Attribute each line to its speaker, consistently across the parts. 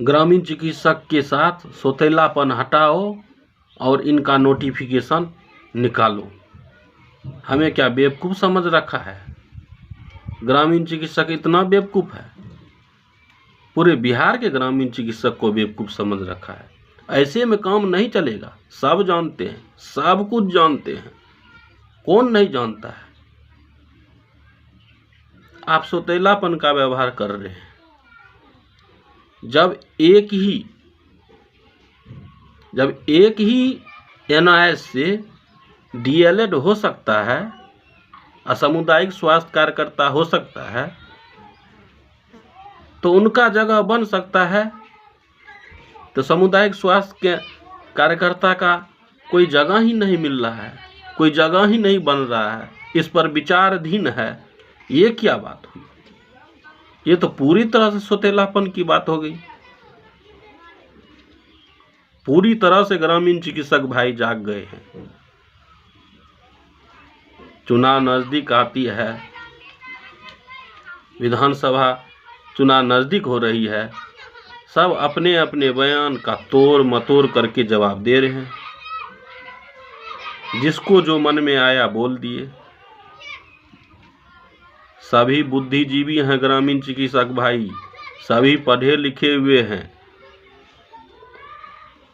Speaker 1: ग्रामीण चिकित्सक के साथ सौतेलापन हटाओ और इनका नोटिफिकेशन निकालो। हमें क्या बेवकूफ़ समझ रखा है? ग्रामीण चिकित्सक इतना बेवकूफ़ है? पूरे बिहार के ग्रामीण चिकित्सक को बेवकूफ़ समझ रखा है। ऐसे में काम नहीं चलेगा। सब जानते हैं, सब कुछ जानते हैं, कौन नहीं जानता है? आप सौतेलापन का व्यवहार कर रहे हैं। जब एक ही NIS से DLED हो सकता है, सामुदायिक स्वास्थ्य कार्यकर्ता हो सकता है, तो उनका जगह बन सकता है। तो सामुदायिक स्वास्थ्य के कार्यकर्ता का कोई जगह ही नहीं मिल रहा है, कोई जगह ही नहीं बन रहा है, इस पर विचाराधीन है। ये क्या बात हुई? ये तो पूरी तरह से सौतेलापन की बात हो गई। पूरी तरह से ग्रामीण चिकित्सक भाई जाग गए हैं। चुनाव नजदीक आती है, विधानसभा चुनाव नजदीक हो रही है, सब अपने अपने बयान का तोड़ मतोड़ करके जवाब दे रहे हैं। जिसको जो मन में आया बोल दिए। सभी बुद्धिजीवी हैं ग्रामीण चिकित्सक भाई, सभी पढ़े लिखे हुए हैं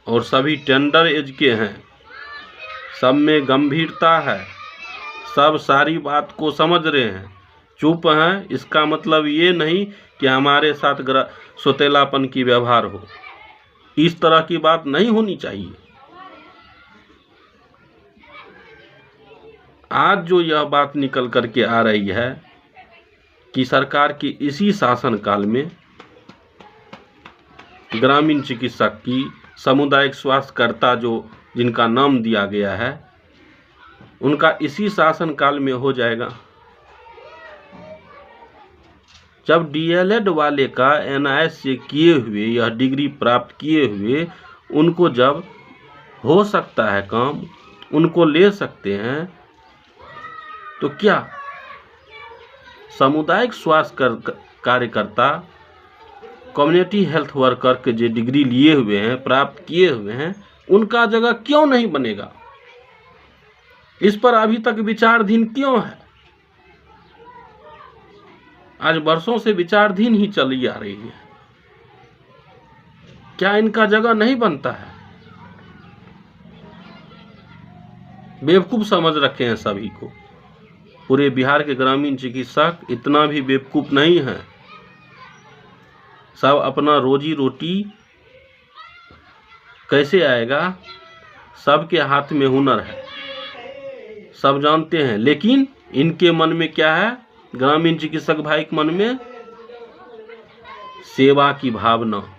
Speaker 1: और सभी टेंडर एज के हैं। सब में गंभीरता है, सब सारी बात को समझ रहे हैं। चुप हैं इसका मतलब ये नहीं कि हमारे साथ सौतेलापन की व्यवहार हो। इस तरह की बात नहीं होनी चाहिए। आज जो यह बात निकल करके आ रही है कि सरकार की इसी शासनकाल में ग्रामीण चिकित्सक की सामुदायिक स्वास्थ्यकर्ता जो जिनका नाम दिया गया है, उनका इसी शासनकाल में हो जाएगा। जब DLED वाले का NIS से किए हुए यह डिग्री प्राप्त किए हुए उनको जब हो सकता है काम, उनको ले सकते हैं, तो क्या सामुदायिक स्वास्थ्य कार्यकर्ता, कम्युनिटी हेल्थ वर्कर के जो डिग्री लिए हुए हैं, प्राप्त किए हुए हैं, उनका जगह क्यों नहीं बनेगा? इस पर अभी तक विचाराधीन क्यों है? आज वर्षों से विचाराधीन ही चली आ रही है। क्या इनका जगह नहीं बनता है? बेवकूफ समझ रखे हैं सभी को। पूरे बिहार के ग्रामीण चिकित्सक इतना भी बेवकूफ नहीं है। सब अपना रोजी रोटी कैसे आएगा, सबके हाथ में हुनर है, सब जानते हैं। लेकिन इनके मन में क्या है? ग्रामीण चिकित्सक भाई के मन में सेवा की भावना,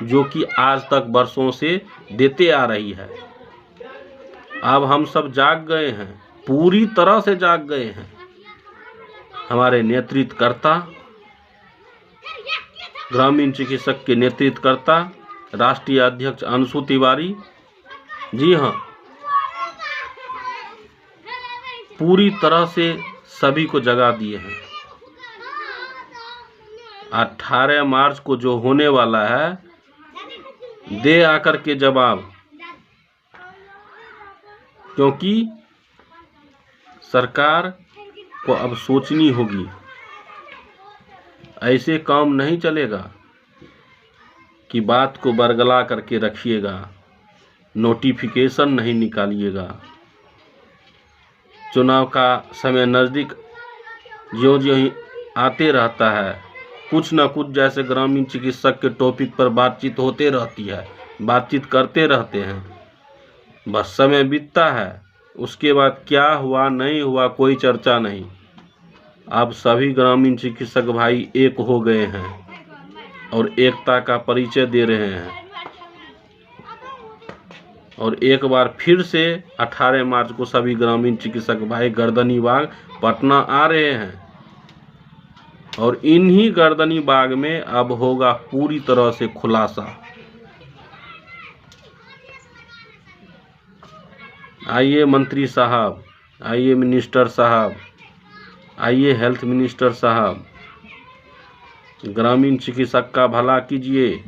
Speaker 1: जो कि आज तक वर्षों से देते आ रही है। अब हम सब जाग गए हैं, पूरी तरह से जाग गए हैं। हमारे नेतृत्वकर्ता, ग्रामीण चिकित्सक के नेतृत्वकर्ता राष्ट्रीय अध्यक्ष अंशु तिवारी जी हाँ, पूरी तरह से सभी को जगा दिए हैं। 18 मार्च को जो होने वाला है, दे आकर के जवाब, क्योंकि सरकार को अब सोचनी होगी। ऐसे काम नहीं चलेगा कि बात को बरगला करके रखिएगा, नोटिफिकेशन नहीं निकालिएगा। चुनाव का समय नज़दीक ज्यों-ज्यों ही आते रहता है, कुछ न कुछ जैसे ग्रामीण चिकित्सक के टॉपिक पर बातचीत होते रहती है, बातचीत करते रहते हैं। बस समय बीतता है, उसके बाद क्या हुआ नहीं हुआ कोई चर्चा नहीं। अब सभी ग्रामीण चिकित्सक भाई एक हो गए हैं और एकता का परिचय दे रहे हैं। और एक बार फिर से 18 मार्च को सभी ग्रामीण चिकित्सक भाई गर्दनी बाग पटना आ रहे हैं और इन्हीं गर्दनी बाग में अब होगा पूरी तरह से खुलासा। आइए मंत्री साहब, आइए मिनिस्टर साहब, आइए हेल्थ मिनिस्टर साहब, ग्रामीण चिकित्सक का भला कीजिए,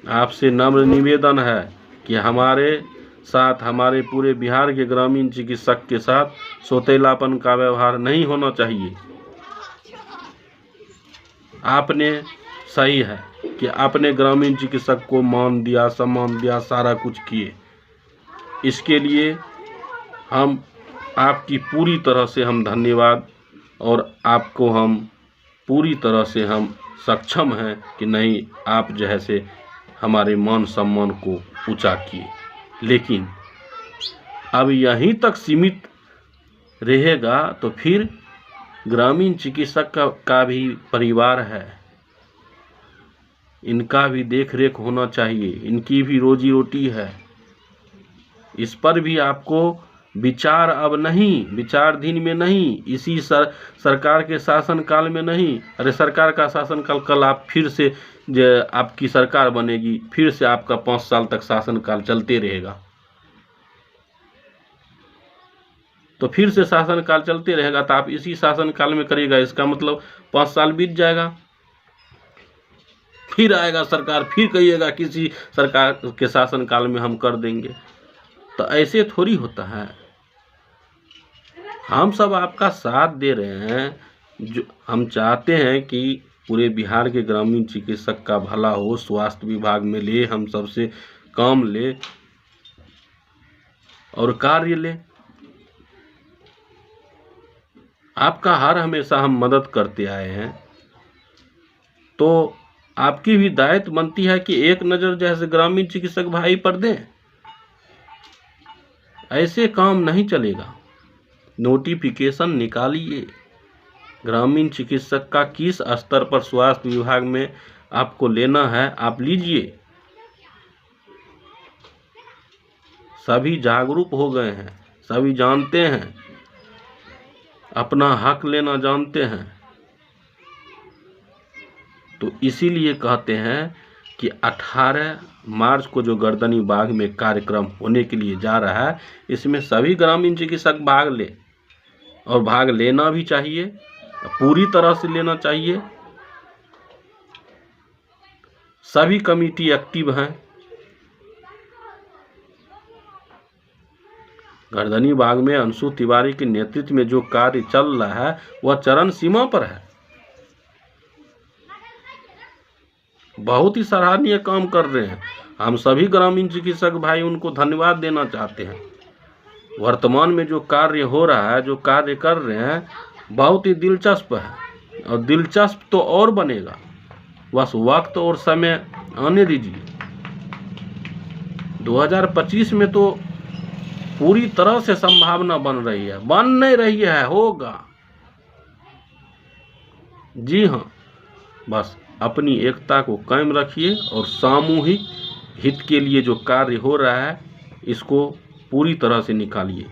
Speaker 1: आपसे नम्र निवेदन है कि हमारे साथ, हमारे पूरे बिहार के ग्रामीण चिकित्सक के साथ सौतेलापन का व्यवहार नहीं होना चाहिए। आपने सही है कि आपने ग्रामीण चिकित्सक को मान दिया, सम्मान दिया, सारा कुछ किए। इसके लिए हम आपकी पूरी तरह से हम धन्यवाद, और आपको हम पूरी तरह से हम सक्षम हैं कि नहीं, आप जैसे हमारे मान सम्मान को ऊंचा किए। लेकिन अब यहीं तक सीमित रहेगा तो फिर ग्रामीण चिकित्सक का भी परिवार है, इनका भी देख रेख होना चाहिए, इनकी भी रोजी रोटी है। इस पर भी आपको विचार अब नहीं, विचारधीन में नहीं, इसी सरकार के शासनकाल में नहीं। अरे सरकार का शासनकाल, कल आप फिर से आपकी सरकार बनेगी, फिर से आपका 5 साल तक शासनकाल चलते रहेगा, तो फिर से शासनकाल चलते रहेगा, तो आप इसी शासनकाल में करिएगा, इसका मतलब 5 साल बीत जाएगा, फिर आएगा सरकार, फिर कहिएगा किसी सरकार के शासनकाल में हम कर देंगे। तो ऐसे थोड़ी होता है। हम सब आपका साथ दे रहे हैं, जो हम चाहते हैं कि पूरे बिहार के ग्रामीण चिकित्सक का भला हो, स्वास्थ्य विभाग में ले, हम सबसे काम ले और कार्य ले। आपका हर हमेशा हम मदद करते आए हैं, तो आपकी भी दायित्व बनती है कि एक नज़र जैसे ग्रामीण चिकित्सक भाई पर दें। ऐसे काम नहीं चलेगा। नोटिफिकेशन निकालिए, ग्रामीण चिकित्सक का किस स्तर पर स्वास्थ्य विभाग में आपको लेना है, आप लीजिए। सभी जागरूक हो गए हैं, सभी जानते हैं, अपना हक लेना जानते हैं। तो इसीलिए कहते हैं कि 18 मार्च को जो गर्दनी बाग में कार्यक्रम होने के लिए जा रहा है, इसमें सभी ग्रामीण चिकित्सक भाग ले, और भाग लेना भी चाहिए, पूरी तरह से लेना चाहिए। सभी कमेटी एक्टिव हैं। गर्दनी बाग में अंशु तिवारी के नेतृत्व में जो कार्य चल रहा है वह चरम सीमा पर है। बहुत ही सराहनीय काम कर रहे हैं। हम सभी ग्रामीण चिकित्सक भाई उनको धन्यवाद देना चाहते हैं। वर्तमान में जो कार्य हो रहा है, जो कार्य कर रहे हैं, बहुत ही दिलचस्प है, और दिलचस्प तो और बनेगा, बस वक्त और समय आने दीजिए। 2025 में तो पूरी तरह से संभावना बन रही है, बन नहीं रही है, होगा। जी हाँ, बस अपनी एकता को कायम रखिए, और सामूहिक हित के लिए जो कार्य हो रहा है इसको पूरी तरह से निकालिए।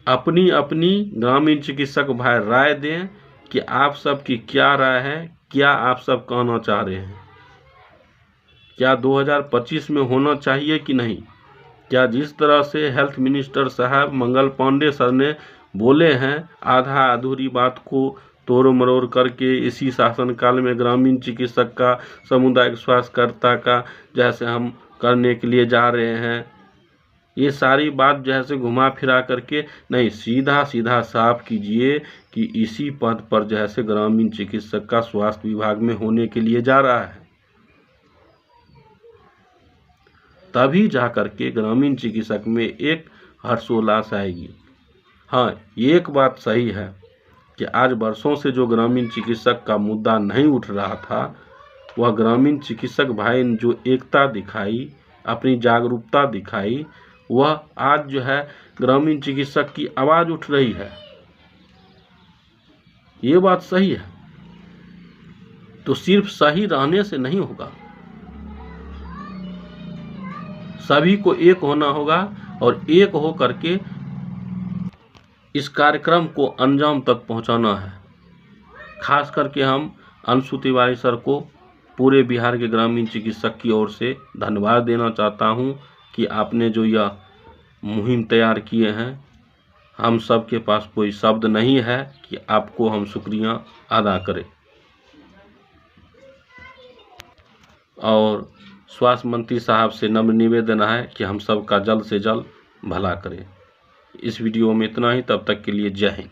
Speaker 1: अपनी अपनी ग्रामीण चिकित्सक भाई राय दें कि आप सबकी क्या राय है, क्या आप सब कहना चाह रहे हैं। क्या 2025 में होना चाहिए कि नहीं? क्या जिस तरह से हेल्थ मिनिस्टर साहब मंगल पांडे सर ने बोले हैं, आधा अधूरी बात को तोड़ मरोड़ करके इसी शासनकाल में ग्रामीण चिकित्सक का, सामुदायिक स्वास्थ्यकर्ता का जैसे हम करने के लिए जा रहे हैं, ये सारी बात जैसे घुमा फिरा करके नहीं, सीधा सीधा साफ कीजिए कि इसी पद पर जैसे ग्रामीण चिकित्सक का स्वास्थ्य विभाग में होने के लिए जा रहा है। तभी जा करके ग्रामीण चिकित्सक में एक हर्षोल्लास आएगी। हाँ, एक बात सही है कि आज वर्षों से जो ग्रामीण चिकित्सक का मुद्दा नहीं उठ रहा था, वह ग्रामीण चिकित्सक भाई ने जो एकता दिखाई, अपनी जागरूकता दिखाई, वह आज जो है ग्रामीण चिकित्सक की आवाज़ उठ रही है। ये बात सही है। तो सिर्फ सही रहने से नहीं होगा, सभी को एक होना होगा, और एक हो करके इस कार्यक्रम को अंजाम तक पहुंचाना है। खास करके हम अंशु तिवारी सर को पूरे बिहार के ग्रामीण चिकित्सक की ओर से धन्यवाद देना चाहता हूं कि आपने जो यह मुहिम तैयार किए हैं, हम सब के पास कोई शब्द नहीं है कि आपको हम शुक्रिया अदा करें। और स्वास्थ्य मंत्री साहब से नम्र निवेदन है कि हम सब का जल्द से जल्द भला करें। इस वीडियो में इतना ही, तब तक के लिए जय हिंद।